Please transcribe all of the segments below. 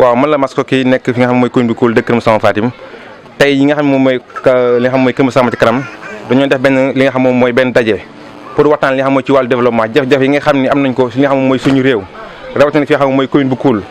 waaw man la Masco kii nekk fi nga xam mooy commune bi Koul dëkk Kër Moussa Fatim tey yi nga xam moom mooy li nga xam mooy Kër Moussa ci kanam dañoo def benn li nga xam moom mooy benn daje pour waxtaan li nga xam mooy ci wàllu développement jafe-jafe yi nga xam ni am nañ ko li nga xam mooy suñu réew rawatina fi nga xam mooy commune bu Koul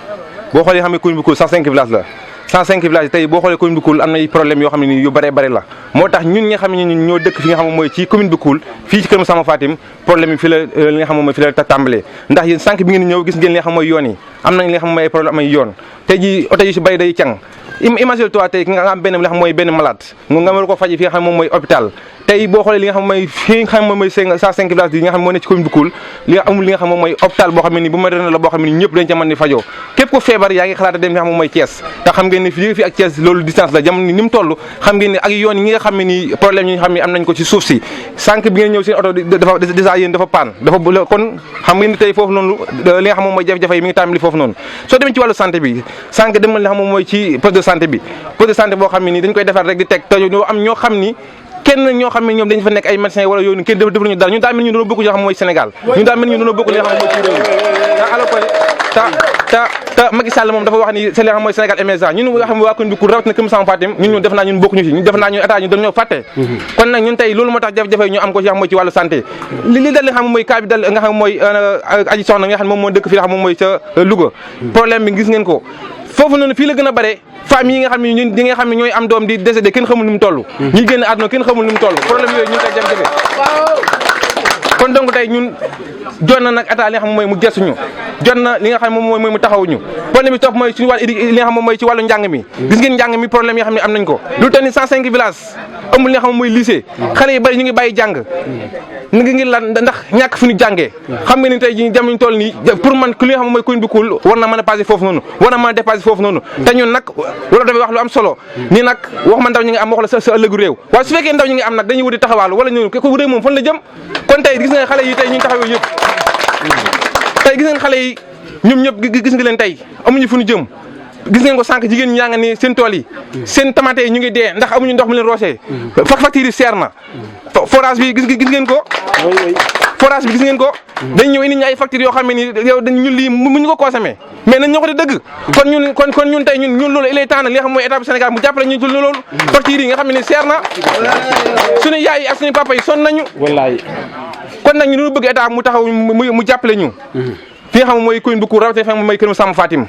boo xoolee nga xam ne commune bu Koul 105 villages la 105 villages tey boo xoolee commune bu Koul am na ay problème yoo xam ne nii yu bëree bëri la moo tax ñun ñi nga xam ne ñun ñoo dëkk fi nga xam mooy ci commune bu Koul fii ci Kër Moussa Fatim problème yi fi la li nga xam mooy fi la tàmbalee ndax yéen sànq bi ngeen ñëw gis ngeen li nga xam mooy yoon yi am nañ li nga xam mooy ay problème ay yoon tey ji oto yi si bëri day càng imagine toi tey nga am benn li nga xam mooy benn malade nga war ko faji fi nga xam moom mooy hôpital tey boo xoolee li nga xam mooy fi nga xam moom mooy 105 villages yi nga xam moo nekk ci commune bu Koul li nga amul li nga xam moom mooy hôpital boo xam ne ni bu ma ren la boo xam ne ni ñëpp dañ ca mën di fajoo képp ko feebar yaa ngi xalaata dem li nga xam moom mooy Thiès te xam ngeen ne fii ak Thiès loolu distance la jamono ni mu toll xam ngeen ne ak yoon yi nga xam ne ni problème yi nga xam ne am nañ ko ci suuf si sànq bi ngeen ñëw seen oto dafa déjà yéen dafa paan dafa kon xam ngeen ni tey foofu noonu li nga xam moom mooy jafe-jafe yi mi ngi tàmbali foofu noonu soo demee ci wàllu santé bi sànq demal li nga xam moom mooy ci poste de santé bi poste de santé boo xam ne ni dañ koy defar rek di teg te ñoo am ñoo xam ni kenn ñoo xam ne ñoom dañu fa nekk ay médecins wala yooyu kenn defaluñu dara ñun daal mel ñu doon bokk li nga xam mooy Sénégal ñun daal mel ñu doon bokk li nga xam mooy ci réew mi alors que te Macky Sall moom dafa wax ni c'est li nga xam mooy Sénégal émergent ñun nga xam waa commune bi Koul rawatina Kër Moussa Fatim ñun def naa ñun bokkuñu ci ñun def naa ñun état ñu doon ñoo fàtte kon nag ñun tey loolu moo tax jafe-jafe ñu am ko ci xam mooy ci wàllu santé li dal li nga xam mooy cas bi dal nga xam mooy aji soxna nga xam moom moo dëkk fii nga xam moom mooy ca Louga problème bi gis ngeen ko foofu noonu fii la gën a bare famille yi nga xam ne ñun ñi nga xam ne ñooy am doom di décédé kenn xamul nu mu toll ñi génn àdduna kenn xamul nu mu toll problème yooyu ñun tey jafe-jafe kon donc tey ñun jot na nag état li nga xam mooy mu gëstuñu jot na li nga xam moom mooy mu taxawuñu problème bi topp mooy suñu wàllu li nga xam moom mooy ci wàllu njàng mi gis ngeen njàng mi problème yi nga xam ne am nañ ko lu tax ni 105 villages amul li nga xam mooy lycée xale yi bari ñu ngi bàyyi jàng ngi lan ndax ñàkk fu ñu jàngee xam nga ni tey ji jamono toll nii pour man li nga xam mooy commune bu Koul war na mën a passé foofu noonu war na mën a dépassé foofu noonu te ñun nag wala dafay wax lu am solo ni nag wax ma ndaw ñi nga am wax la sa ëllëgu réew waaye su fekkee ndaw ñi nga am nag dañuy wuti taxawaalu wala ñun ko réew moom fan la jëm kon tey gis nga xale yi tey ñu taxawee yëpp tey gis ngeen xale yi ñoom ñëpp gis nga leen tey amuñu fu ñu jëm gis ngeen ko sànq jigéen ñi yaa nga ni seen tool yi seen tomate yi ñu ngi dee ndax amuñu ndox mu leen roosee facture yi seer na forage bi gis ngeen ko forage bi gis ngeen ko dañ ñëw indi ñu ay facture yoo xam ne ni yow dañ ñun lii mënuñu ko consommer mais nañ ñoo ko di dëgg kon ñun tey ñun loolu il est temps nag li nga xam mooy état bu Sénégal mu jàppale ñu ci loolu facture yi nga xam ne ni seer na suñu yaay yi ak suñu papa yi sonn nañu wallaay kon nag ñu doon bëgg état mu taxaw mu jàppale ñu fi nga xam mooy commune bu Koul rawatina fi nga xam mooy Kër Moussa Fatim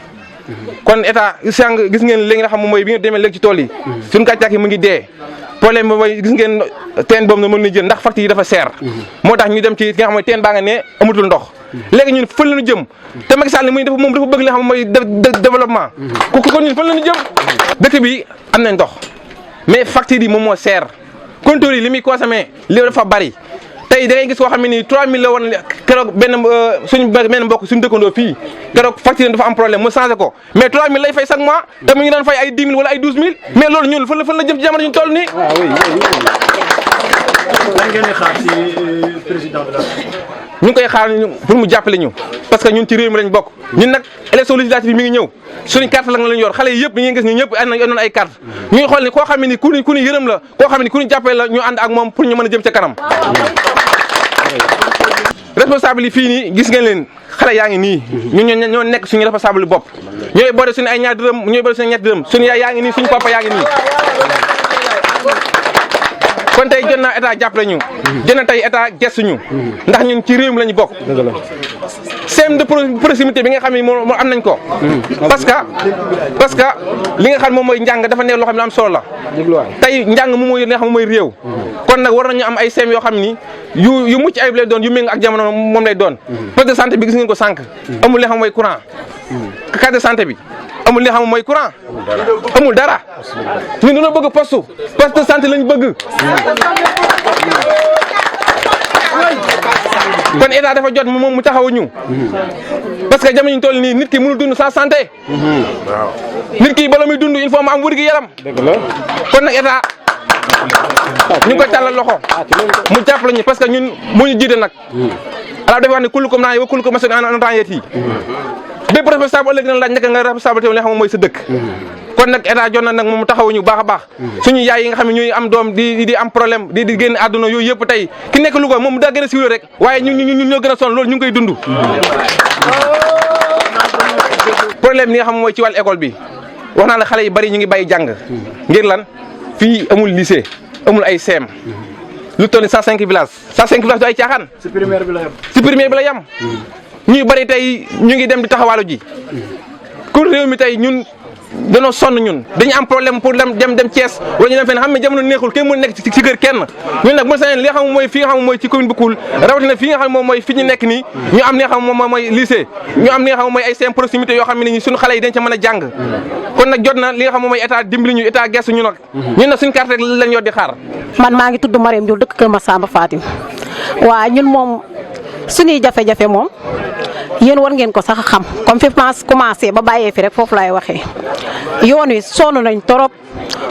kon état sang gis ngeen léegi nga xam mooy bi nga demee léegi ci tool yi suñu gàncax yi mu ngi dee problème bi mooy gis ngeen teen boobu na mën na jël ndax facture yi dafa seer moo tax ñu dem ci nga xam mooy teen baa nga ne amatul ndox léegi ñun fan la ñu jëm te Macky Sall moom dafa bëgg li nga xam mooy développement kon ñun fan la ñu jëm dëkk bi am nañ ndox mais facture yi moom moo seer compteur yi li muy consommé li dafa bari tey da ngay gis koo xam ne nii 3000 la woon keroog suñu benn mbokk suñu dëkkandoo fii keroog facture dafa am problème mu changé ko mais 3000 lay fay chaque mois te mu ngi daan fay ay 10 000 wala ay 12 000 mais loolu ñun fan la jëm ci jamono ñu toll nii. lan ngeen di xaar ci président de la ñu ngi koy xaar pour mu jàppale ñu parce que ñun ci réew mi lañ bokk ñun nag élection législative yi mi ngi ñëw suñu carte la nga lañ yor xale yi yëpp ñi ngi gis ni ñëpp am ay carte ñu ngi xool ni koo xam ne ni ku ñu yërëm la koo xam ne ni ku ñu jàppale la ñu ànd ak moom pour ñu mën a jëm ca kanam responsable yi fii nii gis ngeen leen xale yaa ngi nii ñun ñoo nekk suñu responsable bopp ñooy boole suñu ay ñaar dërëm ñooy boole suñu ñetti dërëm suñu yaay yaa ngi nii suñu papa yaa ngi nii kon tey jot naa état jàppale ñu jot na tey état gestu ñu ndax ñun ci réew mi lañu bokk système de proximité bi nga xam ne moom am nañ ko parce que li nga xam moom mooy njàng dafa nekk loo xam ne am solo la tey njàng moom mooy li nga xam mooy réew kon nag war nañu am ay système yoo xam ni yu mucc ayib lay doon yu méngoo ak jamono moom lay doon poste de santé bi gis ngeen ko sànq amul li nga xam mooy courant carte de santé bi amul li nga xam mooy courant amul dara ñun dañoo bëgg poste de santé lañu bëgg kon état dafa jot moom mu taxawu ñu parce que jamono ñu toll nii nit ki mënul dund sans santé nit ki bala muy dund il faut mu am wér gi yaram kon nag état ñu ngi koy tàllal loxo mu jàppale ñu parce que ñun moo ñu jiite nag ala dafa wax ne kullukum ra'in wa kullukum mas'ulun an ra'iyatihi bépp responsable ëllëg na laaj naka nga responsabilité li nga xam mooy sa dëkk kon nag état jot na nag moom taxawuñu baax a baax suñu yaay yi nga xam ne ñuy am doom di am problème di génn àdduna yooyu yëpp tey ki nekk Louga moom daa gën a siiwee rek waaye ñun ñoo gën a sonn loolu ñu ngi koy dund problème li nga xam mooy ci wàllu école bi wax naa la xale yi bari ñu ngi bàyyi jàng ngir lan fii amul lycée amul ay CEM lu toll ni 105 villages 105 villages du ay caaxaan. si primaire bi la yem. si primaire bi la yem. ñuy bari tey ñu ngi dem di taxawaalu ji. kur réew mi tey ñun danoo sonn ñun dañu am problème pour dem Thiès wala ñu dem fenn xam ne jamono neexul kenn mën nekk ci kër kenn ñun nag bu sañoon li nga xam mooy fi nga xam mooy ci commune bu Koul rawatina fi nga xam moom mooy fi ñu nekk nii ñu am li nga xam moom mooy lycée ñu am li nga xam mooy ay seen proximité yoo xam ne ni suñu xale yi dañ ca mën a jàng kon nag jot na li nga xam moom mooy état dimbali ñu état gestu ñu nag ñun nag suñu carte rek lañ yor di xaar. man maa ngi tudd Mariam Diouf dëkk Kër Massamba Fatim waaw ñun moom suñuy jafe-jafe moom yéen war ngeen ko sax xam comme fi commencé ba bàyyee fi rek foofu laay waxee yoon wi sonn nañ torop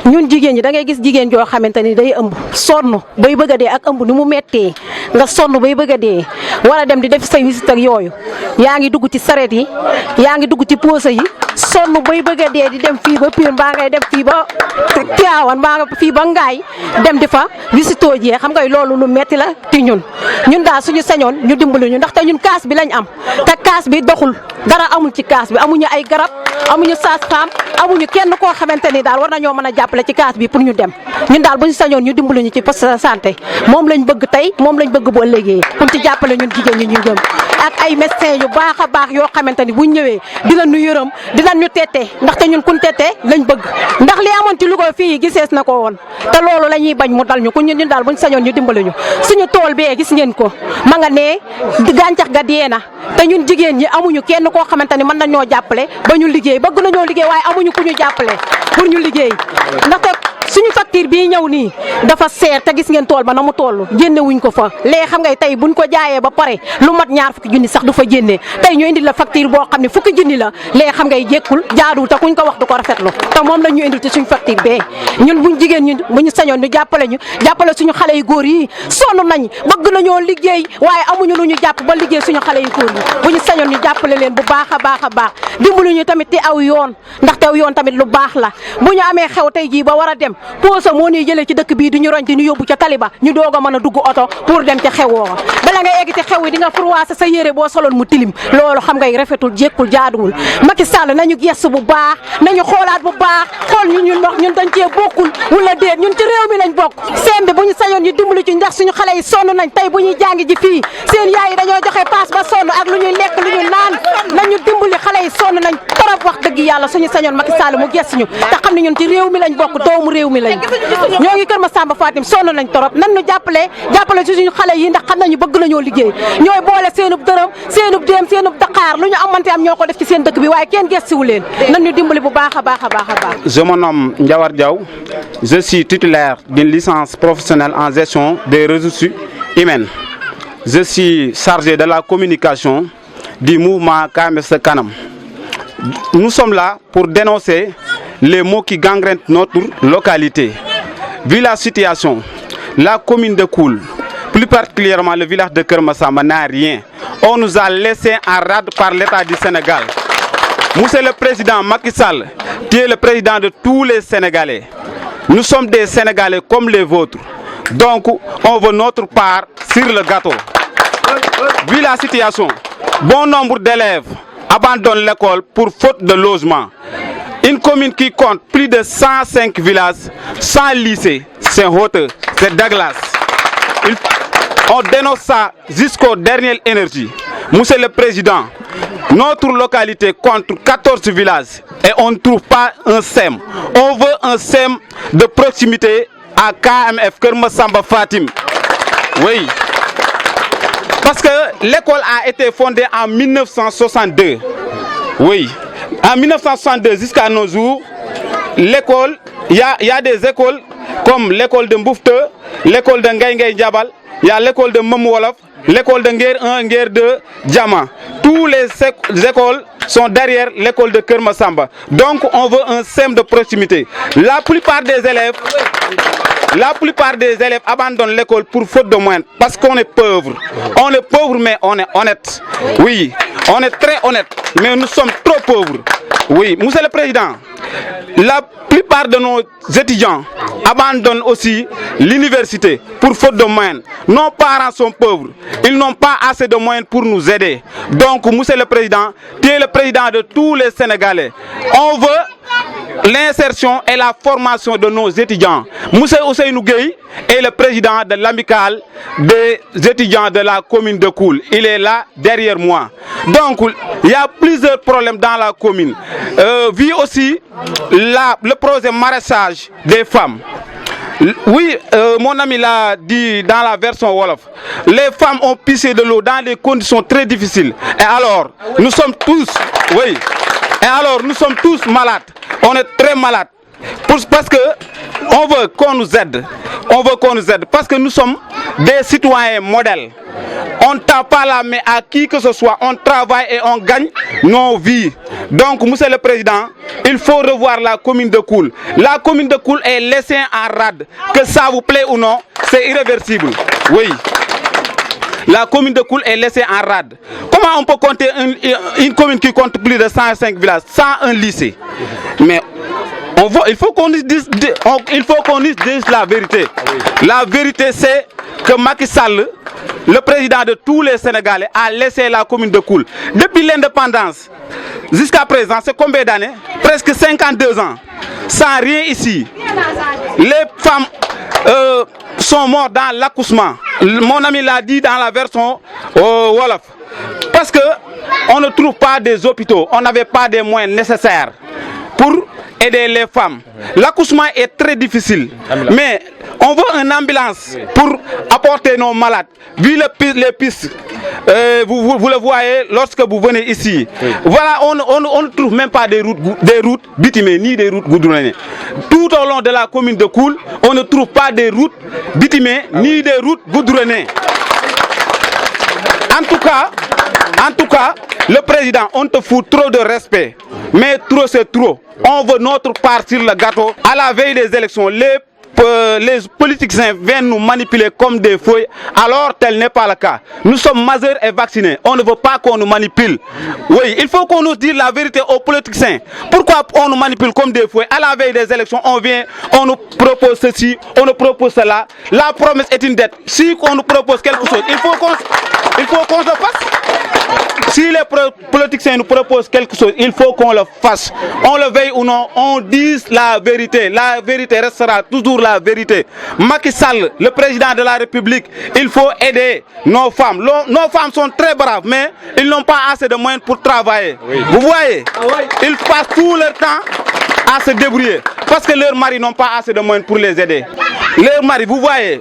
ñun jigéen ñi da ngay gis jigéen joo xamante ni day ëmb sonn bay bëgg a dee ak ëmb ni mu méttee nga sonn bay bëgg a dee war a dem di def say wisit ak yooyu yaa ngi dugg ci saret yi yaa ngi dugg ci poose yi sonn bay bëgg a dee di dem fii ba Pire mbaa ngay dem fii ba Tivaouane mbaa nga fii ba Ngaay dem di fa visitoo jee xam nga loolu lu metti la ti ñun daal suñu sañoon ñu dimbali ñu ndaxte ñun kaas bi lañ am te kaas bi doxul dara amul ci kaas bi amuñu ay garab amuñu sage-femme amuñu kenn koo xamante ni daal war nañoo mën a jàppale ci kaas bi pour ñu dem ñun daal bu ñu sañoon ñu dimbali ñu ci poste de santé moom lañ bëgg tey moom lañ bëgg bu ëllëgee pour ci jàppale ñun jigéen ñi ñuy jëm ak ay médecins yu baax a baax yoo xamante ni buñ ñëwee dinañ ñu yërëm dinañ ñu tettee ndaxte ñun kuñ tettee lañ bëgg ndax li amoon ci Louga fii gisees na ko woon te loolu la ñuy bañ mu dal ñu ku ñun daal buñ sañoon ñu dimbali ñu suñu tool bee gis ngeen ko ma nga ne gàncax ga dee na te ñun jigéen ñi amuñu kenn koo xamante ni mën nañoo jàppale ba ñu liggéey bëgg nañoo liggéey waaye amuñu ku ñu jàppale pour ñu liggéey ndaxte suñu facture bii ñëw nii dafa seer te gis ngeen tool ba na mu toll génne wuñ ko fa léegi xam ngay tey buñ ko jaayee ba pare lu mat ñaar fukki junni sax du fa génnee tey ñu indi la facture boo xam ne fukki junni la léegi xam ngay jékkul jaaduwul te kuñ ko wax du ko rafetlu te moom la ñu indil ci suñu facture bee ñun buñ jigéen ñi bu ñu sañoon ñu jàppale suñu xale yu góor yi sonn nañ bëgg nañoo liggéey waaye amuñu lu ñu jàpp ba liggéey suñu xale yu góor yi bu ñu sañoon ñu jàppale leen bu baax a baax a baax dimbali ñu tamit ci aw yoon ndaxte aw yoon tamit lu baax la bu ñu amee xew tey jii ba war a dem poosa moo ñuy jëlee ci dëkk bii di ñu roñ di ñu yóbbu ca taliba ñu doog a mën a dugg oto pour dem ca xew woowa bala nga egg ci xew yi di nga furwaase sa yére boo soloon mu tilim loolu xam ngay rafetul jékkul jaaduwul Macky Sall nañu gestu bu baax nañu xoolaat bu baax xool ñun dañ cee bokkul wala déet ñun ci réew mi lañ bokk seen bi bu ñu sañoon ñu dimbali ci ndax suñu xale yi sonn nañ tey bu ñuy jàngi ji fii seen yaay yi dañoo joxe paas ba sonn ak lu ñuy lekk lu ñu naan nañu dimbali xale yi sonn nañ trop wax dëgg yàlla suñu sañoon Macky Sall mu gestu ñu te xam ne ñun ci réew mi lañ bokk doomu réew mi lañ ñoo ngi Kër Massamba Fatim sonn nañ torop nan ñu jàppale ci suñu xale yi ndax xam nañu bëgg nañoo liggéey ñooy boole seenub dërëm seenub déem seenub daqaar lu ñu amante am ñoo ko def ci seen dëkk bi waaye kenn gëstuwu leen nan ñu dimbali bu baax a baax a baax a baax. Je me nomme Ndiawar Diaw, je suis titulaire d'une licence professionnelle en gestion des ressources humaines. Je suis chargé de la communication du mouvement KMS Kanam. Nous sommes là pour dénoncer les maux qui gangrènent notre localité. Vu la situation, la commune de Koul, plus particulièrement le village de Kër Massamba, n'a rien. On nous a laissé en rade par l'État du Sénégal. Monsieur le Président Macky Sall, tu es le président de tous les Sénégalais. Nous sommes des Sénégalais comme les vôtres. Donc, on veut notre part sur le gâteau. Vu la situation, bon nombre d'élèves abandonnent l'école pour faute de logement. Une commune qui compte plus de 105 villages, 100 lycées, c'est honteux, c'est dégueulasse. On dénonce ça jusqu'aux dernières énergies. Monsieur le Président, notre localité compte 14 villages et on ne trouve pas un SEM. On veut un SEM de proximité à KMF Kër Massamba Fatim. Oui. Parce que l'école a été fondée en 1962. Oui. En 1962 jusqu'à nos jours, l'école, il y a des écoles comme l'école de Mboufte, l'école de Ngaï Djabal, il y a l'école de Mamouolof, l'école de Nguer 1, Nguer 2, Djama. Toutes les écoles sont derrière l'école de Kër Massamba. Donc on veut un SEM de proximité. La plupart des élèves La plupart des élèves abandonnent l'école pour faute de moyens, parce qu'on est pauvre. On est pauvre, mais on est honnête. Oui, on est très honnête, mais nous sommes trop pauvres. Oui, Monsieur le Président, la plupart de nos étudiants abandonnent aussi l'université pour faute de moyens. Nos parents sont pauvres, ils n'ont pas assez de moyens pour nous aider. Donc, Monsieur le Président, tu es le président de tous les Sénégalais. On veut l'insertion et la formation de nos étudiants. Moussa Ousseynou Gueye est le président de l'amicale des étudiants de la commune de Koul. Il est là derrière moi. Donc, il y a plusieurs problèmes dans la commune. Vu aussi le projet maraîchage des femmes. Oui, mon ami l'a dit dans la version Wolof. Les femmes ont pissé de l'eau dans des conditions très difficiles. Et alors, nous sommes tous, oui, et alors nous sommes tous malades. On est très malades. Parce que on veut qu'on nous aide. On veut qu'on nous aide. Parce que nous sommes des citoyens modèles. On ne tape pas la main à qui que ce soit. On travaille et on gagne nos vies. Donc, Monsieur le Président, il faut revoir la commune de Koul. La commune de Koul est laissée en rade. Que ça vous plaît ou non, c'est irréversible. Oui. La commune de Koul est laissée en rade. Comment on peut compter une commune qui compte plus de 105 villages sans un lycée? Mais il faut qu'on dise la vérité. La vérité, c'est que Macky Sall, le président de tous les Sénégalais, a laissé la commune de Koul. Depuis l'indépendance jusqu'à présent, c'est combien d'années? Presque 52 ans. Sans rien ici. Les femmes sont mortes dans l'accouchement. Mon ami l'a dit dans la version Wolof. Parce qu'on ne trouve pas des hôpitaux. On n'avait pas des moyens nécessaires pour aider les femmes. L'accouchement est très difficile. Mais on veut une ambulance pour apporter nos malades. Vu les pistes, vous le voyez lorsque vous venez ici. Voilà, on ne trouve même pas des routes bitumées ni des routes goudronnées. Tout au long de la commune de Koul, on ne trouve pas des routes bitumées ni des routes goudronnées. En tout cas, le président, on te fout trop de respect. Mais trop c'est trop. On veut notre part sur le gâteau. À la veille des élections, les politiciens viennent nous manipuler comme des feuilles, alors tel n'est pas le cas. Nous sommes majeurs et vaccinés. On ne veut pas qu'on nous manipule. Oui, il faut qu'on nous dise la vérité aux politiciens. Pourquoi on nous manipule comme des feuilles? À la veille des élections, on vient, on nous propose ceci, on nous propose cela. La promesse est une dette. Si on nous propose quelque chose, il faut qu'on le fasse. Si les politiciens nous proposent quelque chose, il faut qu'on le fasse. On le veuille ou non, on dise la vérité. La vérité restera toujours la vérité. Macky Sall, le président de la République, il faut aider nos femmes. Nos femmes sont très braves, mais ils n'ont pas assez de moyens pour travailler. Oui. Vous voyez, ils passent tout leur temps à se débrouiller parce que leurs maris n'ont pas assez de moyens pour les aider. Les maris, vous voyez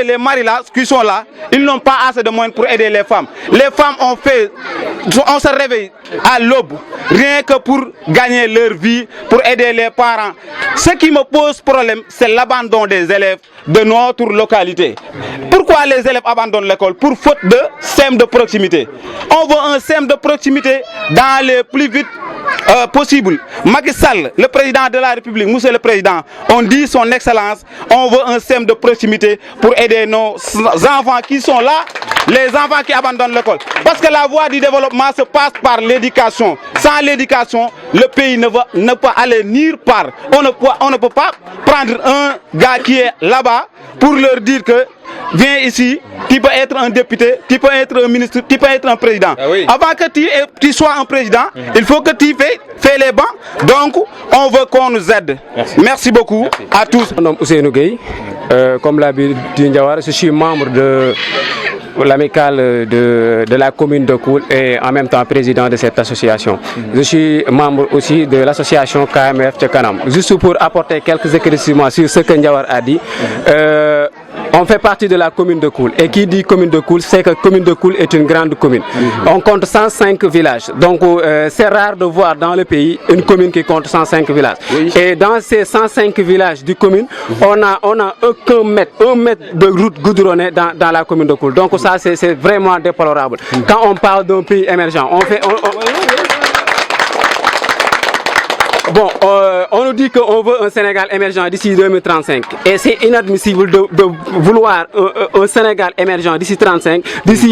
les maris là, qui sont là, ils n'ont pas assez de moyens pour aider les femmes. Les femmes on se réveille à l'aube, rien que pour gagner leur vie, pour aider les parents. Ce qui me pose problème, c'est l'abandon des élèves de notre localité. Pourquoi les élèves abandonnent l'école? Pour faute de SEM de proximité. On veut un SEM de proximité dans les plus vite possible. Macky Sall, le président de la République, Monsieur le Président, on dit son excellence, on veut un SEM de proximité pour aider nos enfants qui sont là, les enfants qui abandonnent l'école. Parce que la voie du développement se passe par l'éducation. Sans l'éducation, le pays ne peut aller nulle part. On ne peut pas prendre un gars qui est là-bas pour leur dire que viens ici, tu peux être un député, tu peux être un ministre, tu peux être un président. Ah oui. Avant que tu sois un président, il faut que tu fais les bancs. Donc, on veut qu'on nous aide. Merci beaucoup à tous. Mon nom est Ousseynou Gueye. Comme l'a dit Ndiawar, je suis membre de l'amicale de la commune de Koul et en même temps président de cette association. Je suis membre aussi de l'association KMF Tchekanam. Juste pour apporter quelques éclaircissements sur ce que Ndiawar a dit. On fait partie de la commune de Koul. Et qui dit commune de Koul, c'est que la commune de Koul est une grande commune. On compte 105 villages. Donc c'est rare de voir dans le pays une commune qui compte 105 villages. Et dans ces 105 villages du commune, on a un mètre de route goudronnée dans la commune de Koul. Donc ça c'est vraiment déplorable. Quand on parle d'un pays émergent, on nous nous dit qu'on veut un Sénégal émergent d'ici 2035. Et c'est inadmissible de vouloir un Sénégal émergent d'ici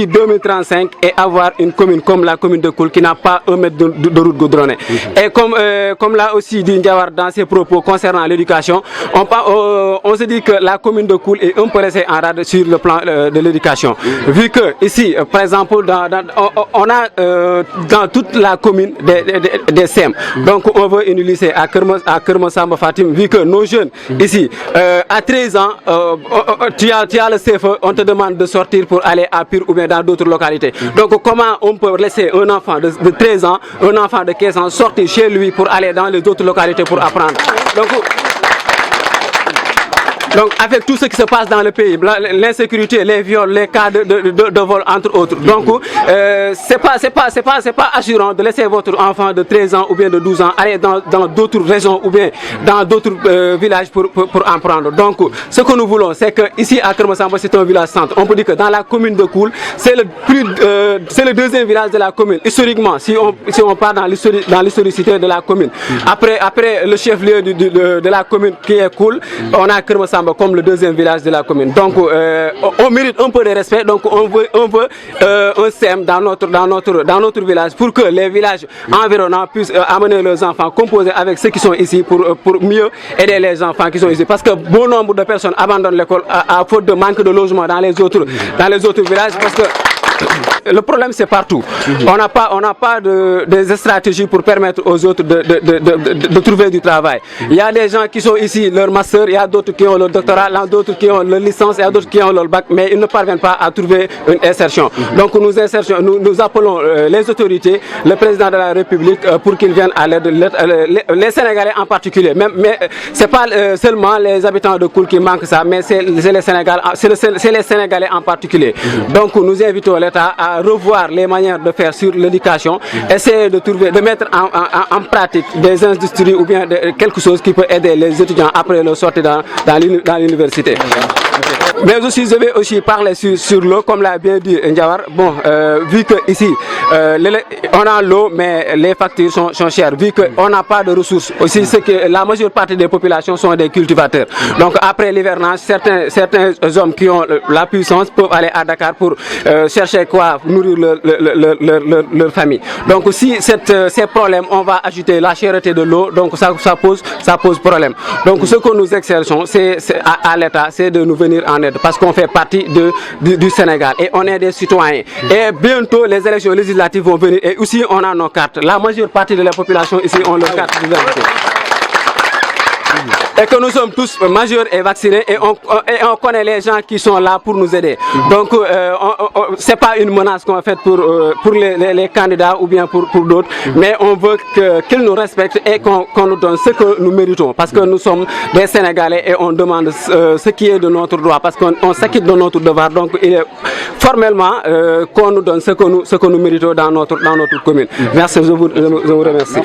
2035 et avoir une commune comme la commune de Koul qui n'a pas un mètre de route goudronnée. Et comme l'a aussi dit Ndiawar dans ses propos concernant l'éducation, on se dit que la commune de Koul est un peu laissée en rade sur le plan de l'éducation. Vu que ici, par exemple, on a dans toute la commune des SEM. Donc on veut une lycée à Kermosamba Fatim, vu que nos jeunes ici, à 13 ans, tu as le CFE, on te demande de sortir pour aller à Pire ou bien dans d'autres localités. Donc comment on peut laisser un enfant de 13 ans, un enfant de 15 ans sortir chez lui pour aller dans les autres localités pour apprendre? Donc avec tout ce qui se passe dans le pays, l'insécurité, les viols, les cas de vol entre autres. Donc c'est pas assurant de laisser votre enfant de 13 ans ou bien de 12 ans aller dans d'autres régions ou bien dans d'autres villages pour en prendre. Donc ce que nous voulons, c'est que ici à Kermosamba, c'est un village centre. On peut dire que dans la commune de Koul, c'est le deuxième village de la commune. Historiquement, si on part dans l'historicité de la commune. Après le chef-lieu de la commune qui est Koul, on a Kermosamba comme le deuxième village de la commune. Donc on mérite un peu de respect. Donc on veut un SEM dans notre village pour que les villages environnants puissent amener leurs enfants, composer avec ceux qui sont ici pour mieux aider les enfants qui sont ici. Parce que bon nombre de personnes abandonnent l'école à faute de manque de logement dans les autres villages, parce que le problème c'est partout. On n'a pas des stratégies pour permettre aux autres de trouver du travail. Il y a des gens qui sont ici, leur master, il y a d'autres qui ont leur doctorat, il y a d'autres qui ont leur licence, il y a d'autres qui ont leur bac, mais ils ne parviennent pas à trouver une insertion. Donc nous appelons les autorités, le président de la République pour qu'ils viennent à l'aide, les Sénégalais en particulier. Mais c'est pas seulement les habitants de Koul qui manquent ça, mais c'est les Sénégalais en particulier. Donc nous invitons l'État à revoir les manières de faire sur l'éducation, essayer de mettre en pratique des industries ou bien quelque chose qui peut aider les étudiants après leur sortie dans l'université. Mais aussi, je vais aussi parler sur l'eau, comme l'a bien dit Ndiawar. Bon, vu que ici, on a l'eau, mais les factures sont chères. Vu qu'on n'a pas de ressources, aussi, c'est que la majeure partie des populations sont des cultivateurs. Donc, après l'hivernage, certains hommes qui ont la puissance peuvent aller à Dakar pour chercher quoi nourrir leur famille. Donc, si ces problèmes, on va ajouter la cherté de l'eau, donc ça pose problème. Donc, ce que nous exerçons, c'est à l'État, c'est de nous venir en aide, parce qu'on fait partie du Sénégal et on est des citoyens. Et bientôt, les élections législatives vont venir et aussi on a nos cartes. La majeure partie de la population ici ont leurs cartes d'identité. Et que nous sommes tous majeurs et vaccinés et on connaît les gens qui sont là pour nous aider. Donc c'est pas une menace qu'on a faite pour les candidats ou bien pour d'autres, mais on veut qu'ils nous respectent et qu'on nous donne ce que nous méritons, parce que nous sommes des Sénégalais et on demande ce qui est de notre droit, parce qu'on s'acquitte de notre devoir. Donc il est formellement qu'on nous donne ce que nous méritons dans notre commune. Merci, je vous remercie.